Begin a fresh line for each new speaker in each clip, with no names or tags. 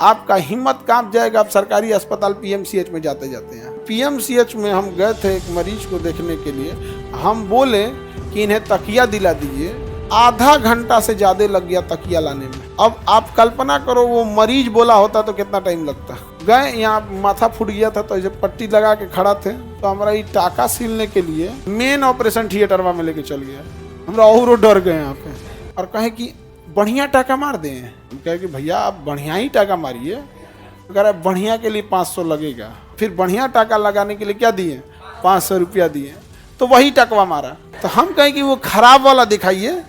आपका हिम्मत कांप जाएगा। आप सरकारी अस्पताल पीएमसीएच में जाते जाते हैं। पीएमसीएच में हम गए थे एक मरीज को देखने के लिए। हम बोले कि इन्हें तकिया दिला दीजिए, आधा घंटा से ज्यादा लग गया तकिया लाने में। अब आप कल्पना करो वो मरीज बोला होता तो कितना टाइम लगता। गए, यहाँ माथा फूट गया था तो ऐसे पट्टी लगा के खड़ा थे, तो हमारा ये टाका सीलने के लिए मेन ऑपरेशन थिएटर में लेके चल गया। हमरा और डर गए यहाँ पे और कहे कि बढ़िया टाका मार दें। हम कहे कि भैया आप बढ़िया ही टाका मारिए। अगर आप बढ़िया के लिए 500 लगेगा। फिर बढ़िया टाका लगाने के लिए क्या दिए? 500 रुपया दिए। तो वही टकवा मारा। तो हम कहें कि वो खराब वाला दिखाइए।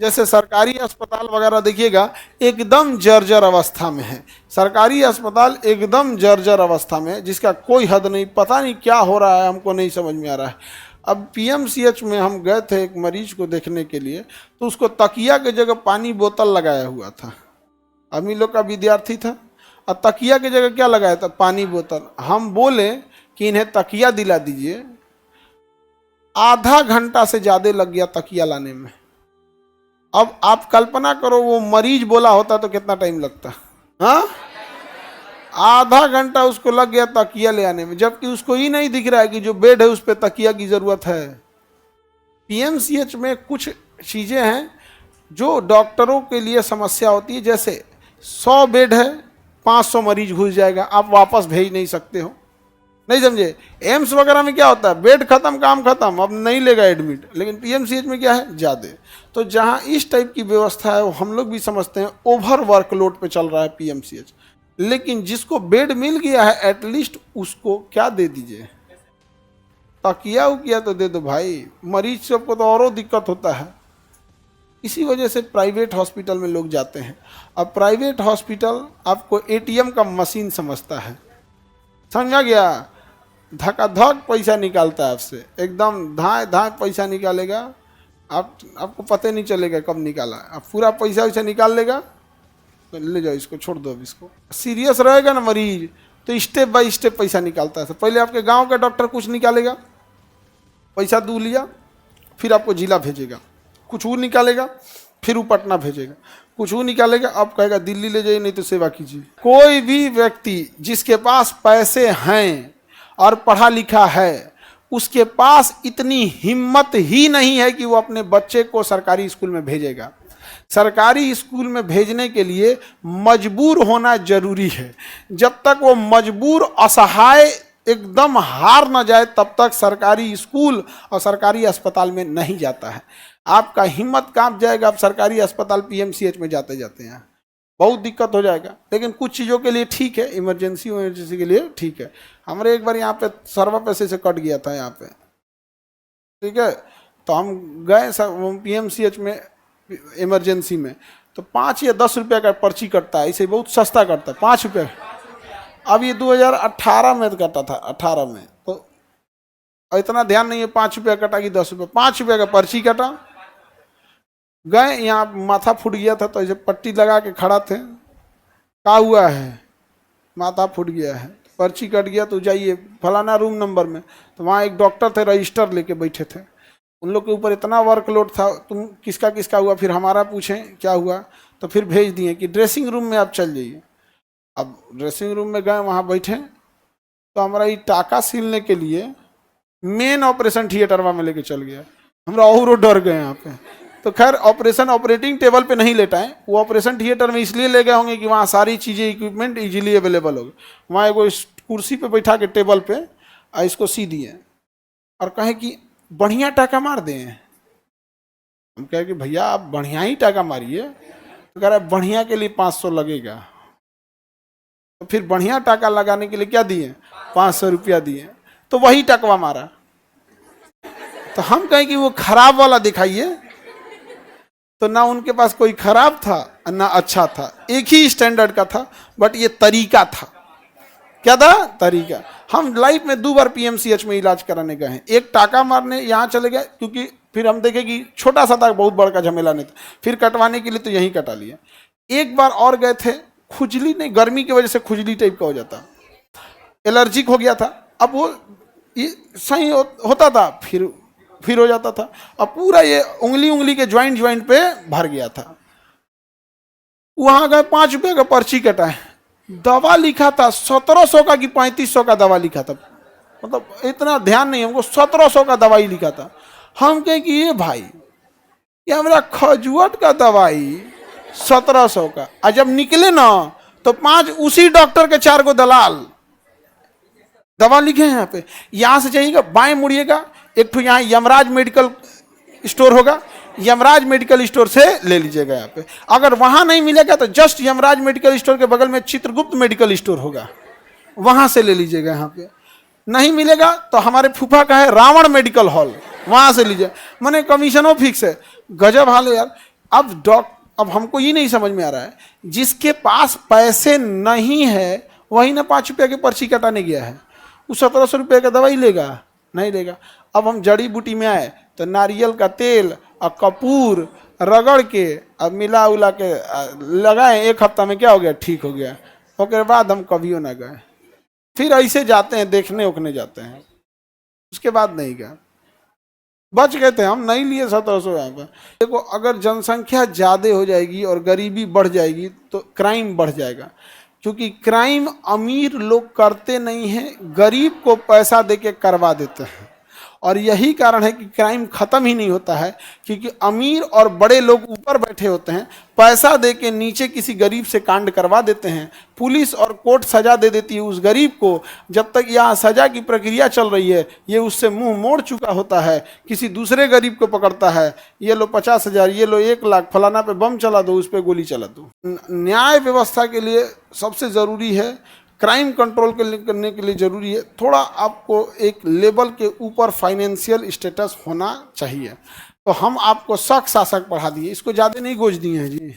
जैसे सरकारी अस्पताल वगैरह देखिएगा एकदम जर्जर अवस्था में है। सरकारी अस्पताल एकदम जर्जर अवस्था में है, जिसका कोई हद नहीं। पता नहीं क्या हो रहा है, हमको नहीं समझ में आ रहा है। अब पीएमसीएच में हम गए थे एक मरीज को देखने के लिए, तो उसको तकिया के जगह पानी बोतल लगाया हुआ था। अमी लोग का विद्यार्थी था और तकिया की जगह क्या लगाया था? पानी बोतल। हम बोले कि इन्हें तकिया दिला दीजिए, आधा घंटा से ज़्यादा लग गया तकिया लाने में। अब आप कल्पना करो वो मरीज बोला होता तो कितना टाइम लगता। हाँ, आधा घंटा उसको लग गया तकिया ले आने में, जबकि उसको ही नहीं दिख रहा है कि जो बेड है उस पर तकिया की जरूरत है। पीएमसीएच में कुछ चीजें हैं जो डॉक्टरों के लिए समस्या होती है। जैसे 100 बेड है, 500 मरीज घुस जाएगा, आप वापस भेज नहीं सकते हो। नहीं समझे? एम्स वगैरह में क्या होता है? बेड खत्म, काम खत्म, अब नहीं लेगा एडमिट। लेकिन पीएमसीएच में क्या है? ज़्यादा। तो जहाँ इस टाइप की व्यवस्था है वो हम लोग भी समझते हैं ओवर वर्कलोड पे चल रहा है पीएमसीएच। लेकिन जिसको बेड मिल गया है एटलीस्ट उसको क्या दे दीजिए, तकिया उकिया तो दे दो भाई। मरीज सबको तो औरों दिक्कत होता है। इसी वजह से प्राइवेट हॉस्पिटल में लोग जाते हैं। अब प्राइवेट हॉस्पिटल आपको एटीएम का मशीन समझता है, समझा गया? धकाधक पैसा निकालता है आपसे, एकदम धाए धाए पैसा निकालेगा। आपको पता नहीं चलेगा कब निकाला। आप पूरा पैसा वैसा निकाल लेगा, तो ले जाओ इसको, छोड़ दो। अब इसको सीरियस रहेगा ना मरीज तो स्टेप बाय स्टेप पैसा निकालता है। पहले आपके गांव का डॉक्टर कुछ निकालेगा, पैसा दू लिया, फिर आपको जिला भेजेगा, कुछ वो निकालेगा, फिर वो पटना भेजेगा, कुछ वो निकालेगा, अब कहेगा दिल्ली ले जाइए, नहीं तो सेवा कीजिए। कोई भी व्यक्ति जिसके पास पैसे हैं और पढ़ा लिखा है, उसके पास इतनी हिम्मत ही नहीं है कि वो अपने बच्चे को सरकारी स्कूल में भेजेगा। सरकारी स्कूल में भेजने के लिए मजबूर होना जरूरी है। जब तक वो मजबूर, असहाय, एकदम हार न जाए, तब तक सरकारी स्कूल और सरकारी अस्पताल में नहीं जाता है। आपका हिम्मत कांप जाएगा। आप सरकारी अस्पताल पीएमसीएच में जाते जाते हैं बहुत दिक्कत हो जाएगा। लेकिन कुछ चीज़ों के लिए ठीक है, इमरजेंसी के लिए ठीक है। हमारे एक बार यहाँ पे सर्वर पैसे से कट गया था यहाँ पे, ठीक है, तो हम गए पीएमसीएच में इमरजेंसी में, तो 5 या 10 रुपये का पर्ची कटता है। इसे बहुत सस्ता कटता है, 5 रुपये। अब ये 2018 में कटा था, 18 में, तो इतना ध्यान नहीं है 5 रुपया कटा कि 10 रुपये। 5 रुपये का पर्ची कटा। गए, यहाँ माथा फूट गया था तो ऐसे पट्टी लगा के खड़ा थे। क्या हुआ है? माथा फूट गया है, पर्ची कट गया, तो जाइए फलाना रूम नंबर में। तो वहाँ एक डॉक्टर थे, रजिस्टर लेके बैठे थे। उन लोग के ऊपर इतना वर्कलोड था, तुम किसका किसका हुआ, फिर हमारा पूछें क्या हुआ, तो फिर भेज दिए कि ड्रेसिंग रूम में आप चल जाइए। अब ड्रेसिंग रूम में गए, वहाँ बैठे, तो हमारा ये टाका सीलने के लिए मेन ऑपरेशन थिएटर में लेके चल गया। हमरा और डर गए यहाँ पे। तो खैर ऑपरेटिंग टेबल पे नहीं लेटा है, वो ऑपरेशन थिएटर में इसलिए ले गए होंगे कि वहाँ सारी चीज़ें, इक्विपमेंट इजीली अवेलेबल होगी। वहाँ एगो कुर्सी पे बैठा के टेबल पे इसको सी दिए और कहे कि बढ़िया टाका मार दें। हम कहे कि भैया आप बढ़िया ही टाका मारिए। तो कह रहे बढ़िया के लिए 500 लगेगा। तो फिर बढ़िया टाका लगाने के लिए क्या दिए? 500 रुपया दिए। तो वही टकवा मारा। तो हम कहें कि वो खराब वाला दिखाइए, तो ना उनके पास कोई खराब था ना अच्छा था, एक ही स्टैंडर्ड का था, बट ये तरीका था। क्या था? तरीका। हम लाइफ में 2 बार पीएमसीएच में इलाज कराने गए हैं। एक टाका मारने यहाँ चले गए, क्योंकि फिर हम देखे कि छोटा सा था, बहुत बड़ा झमेला नहीं था, फिर कटवाने के लिए तो यहीं कटा लिया। एक बार और गए थे, खुजली नहीं, गर्मी की वजह से खुजली टाइप का हो जाता, एलर्जिक हो गया था। अब वो ये सही होता था, फिर हो जाता था। अब पूरा ये उंगली के ज्वाइंट पे भर गया था। वहां गए, 5 रुपये का पर्ची कटाए, दवा लिखा था 1700 का कि 3500 का दवा लिखा था, मतलब इतना ध्यान नहीं हमको, 1700 का दवाई लिखा था। हम कहे कि ये भाई, ये हमारा खजुआट का दवाई 1700 का। और जब निकले ना तो 5 उसी डॉक्टर के 4 को दलाल दवा लिखे हैं यहाँ पे। यहाँ से जाइएगा, बाएं मुड़िएगा, एक तो यहाँ यमराज मेडिकल स्टोर होगा, यमराज मेडिकल स्टोर से ले लीजिएगा यहाँ पे। अगर वहाँ नहीं मिलेगा तो जस्ट यमराज मेडिकल स्टोर के बगल में चित्रगुप्त मेडिकल स्टोर होगा, वहाँ से ले लीजिएगा। यहाँ पे नहीं मिलेगा तो हमारे फूफा का है रावण मेडिकल हॉल, वहाँ से लीजिए। मैंने कमीशनों फिक्स है, गजब हाल है यार। अब हमको ये नहीं समझ में आ रहा है, जिसके पास पैसे नहीं है वही ना 5 रुपये की पर्ची कटाने गया है, वो 1700 रुपये का दवाई लेगा? नहीं लेगा। अब हम जड़ी बूटी में आए तो नारियल का तेल और कपूर रगड़ के अब मिला उला के लगाए, 1 हफ्ता में क्या हो गया, ठीक हो गया। उसके बाद हम कभी ना गए, फिर ऐसे जाते हैं देखने उखने जाते हैं, उसके बाद नहीं गए, बच गए थे हम, नहीं लिए 1700 यहाँ पर। देखो, अगर जनसंख्या ज़्यादा हो जाएगी और गरीबी बढ़ जाएगी तो क्राइम बढ़ जाएगा, क्योंकि क्राइम अमीर लोग करते नहीं हैं, गरीब को पैसा देके करवा देते हैं। और यही कारण है कि क्राइम खत्म ही नहीं होता है, क्योंकि अमीर और बड़े लोग ऊपर बैठे होते हैं, पैसा देके नीचे किसी गरीब से कांड करवा देते हैं। पुलिस और कोर्ट सजा दे देती है उस गरीब को। जब तक यहाँ सजा की प्रक्रिया चल रही है, ये उससे मुंह मोड़ चुका होता है, किसी दूसरे गरीब को पकड़ता है, ये लो 50,000, ये लो 1 लाख, फलाना पे बम चला दो, उस पर गोली चला दो। न्याय व्यवस्था के लिए सबसे ज़रूरी है, क्राइम कंट्रोल करने के लिए ज़रूरी है, थोड़ा आपको एक लेवल के ऊपर फाइनेंशियल स्टेटस होना चाहिए। तो हम आपको शक शासक पढ़ा दिए, इसको ज़्यादा नहीं गोज दिए हैं जी।